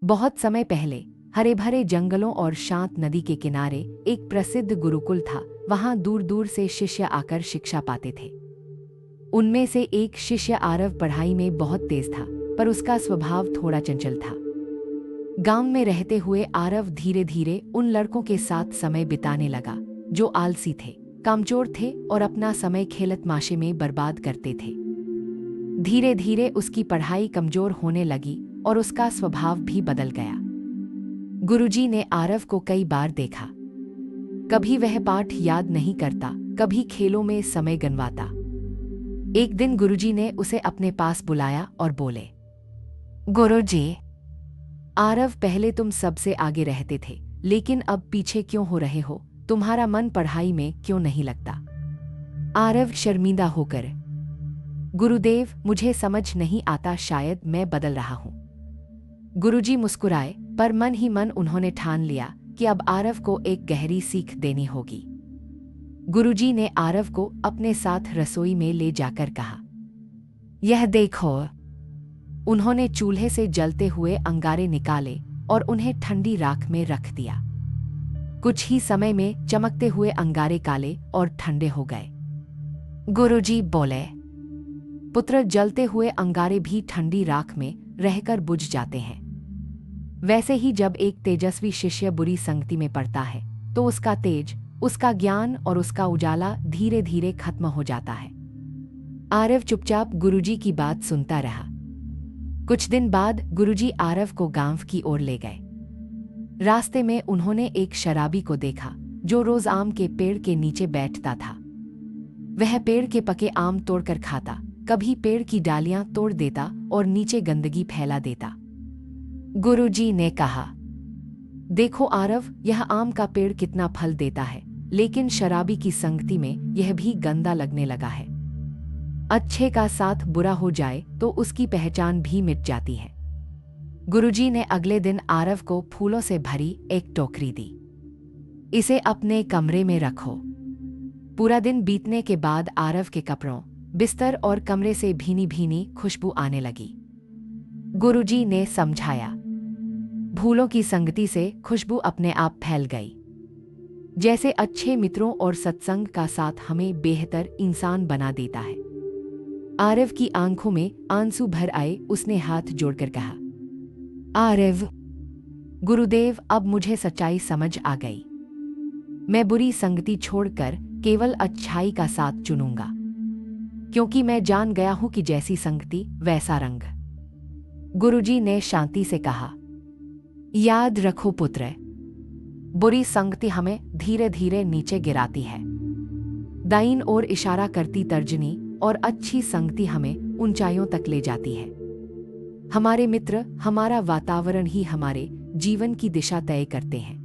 बहुत समय पहले हरे भरे जंगलों और शांत नदी के किनारे एक प्रसिद्ध गुरुकुल था। वहां दूर दूर से शिष्य आकर शिक्षा पाते थे। उनमें से एक शिष्य आरव पढ़ाई में बहुत तेज था, पर उसका स्वभाव थोड़ा चंचल था। गांव में रहते हुए आरव धीरे धीरे उन लड़कों के साथ समय बिताने लगा जो आलसी थे, कामचोर थे और अपना समय खेल तमाशे में बर्बाद करते थे। धीरे धीरे उसकी पढ़ाई कमजोर होने लगी और उसका स्वभाव भी बदल गया। गुरुजी ने आरव को कई बार देखा। कभी वह पाठ याद नहीं करता, कभी खेलों में समय गंवाता। एक दिन गुरुजी ने उसे अपने पास बुलाया और बोले, गुरुजी, आरव, पहले तुम सबसे आगे रहते थे, लेकिन अब पीछे क्यों हो रहे हो? तुम्हारा मन पढ़ाई में क्यों नहीं लगता? आरव शर्मिंदा होकर, गुरुदेव, मुझे समझ नहीं आता, शायद मैं बदल रहा हूं। गुरुजी मुस्कुराए, पर मन ही मन उन्होंने ठान लिया कि अब आरव को एक गहरी सीख देनी होगी। गुरुजी ने आरव को अपने साथ रसोई में ले जाकर कहा, यह देखो। उन्होंने चूल्हे से जलते हुए अंगारे निकाले और उन्हें ठंडी राख में रख दिया। कुछ ही समय में चमकते हुए अंगारे काले और ठंडे हो गए। गुरुजी बोले, पुत्र, जलते हुए अंगारे भी ठंडी राख में रहकर बुझ जाते हैं। वैसे ही जब एक तेजस्वी शिष्य बुरी संगति में पड़ता है तो उसका तेज, उसका ज्ञान और उसका उजाला धीरे धीरे खत्म हो जाता है। आरव चुपचाप गुरुजी की बात सुनता रहा। कुछ दिन बाद गुरुजी आरव को गांव की ओर ले गए। रास्ते में उन्होंने एक शराबी को देखा जो रोज आम के पेड़ के नीचे बैठता था। वह पेड़ के पके आम तोड़कर खाता, कभी पेड़ की डालियां तोड़ देता और नीचे गंदगी फैला देता। गुरुजी ने कहा, देखो आरव, यह आम का पेड़ कितना फल देता है, लेकिन शराबी की संगति में यह भी गंदा लगने लगा है। अच्छे का साथ बुरा हो जाए तो उसकी पहचान भी मिट जाती है। गुरुजी ने अगले दिन आरव को फूलों से भरी एक टोकरी दी। इसे अपने कमरे में रखो। पूरा दिन बीतने के बाद आरव के कपड़ों, बिस्तर और कमरे से भीनी भीनी खुशबू आने लगी। गुरुजी ने समझाया, फूलों की संगति से खुशबू अपने आप फैल गई। जैसे अच्छे मित्रों और सत्संग का साथ हमें बेहतर इंसान बना देता है। आरव की आंखों में आंसू भर आए। उसने हाथ जोड़कर कहा, आरव, गुरुदेव, अब मुझे सच्चाई समझ आ गई। मैं बुरी संगति छोड़कर केवल अच्छाई का साथ चुनूंगा, क्योंकि मैं जान गया हूं कि जैसी संगति वैसा रंग। गुरुजी ने शांति से कहा, याद रखो पुत्र, बुरी संगति हमें धीरे धीरे नीचे गिराती है। दाईं ओर इशारा करती तर्जनी और अच्छी संगति हमें ऊंचाइयों तक ले जाती है। हमारे मित्र, हमारा वातावरण ही हमारे जीवन की दिशा तय करते हैं।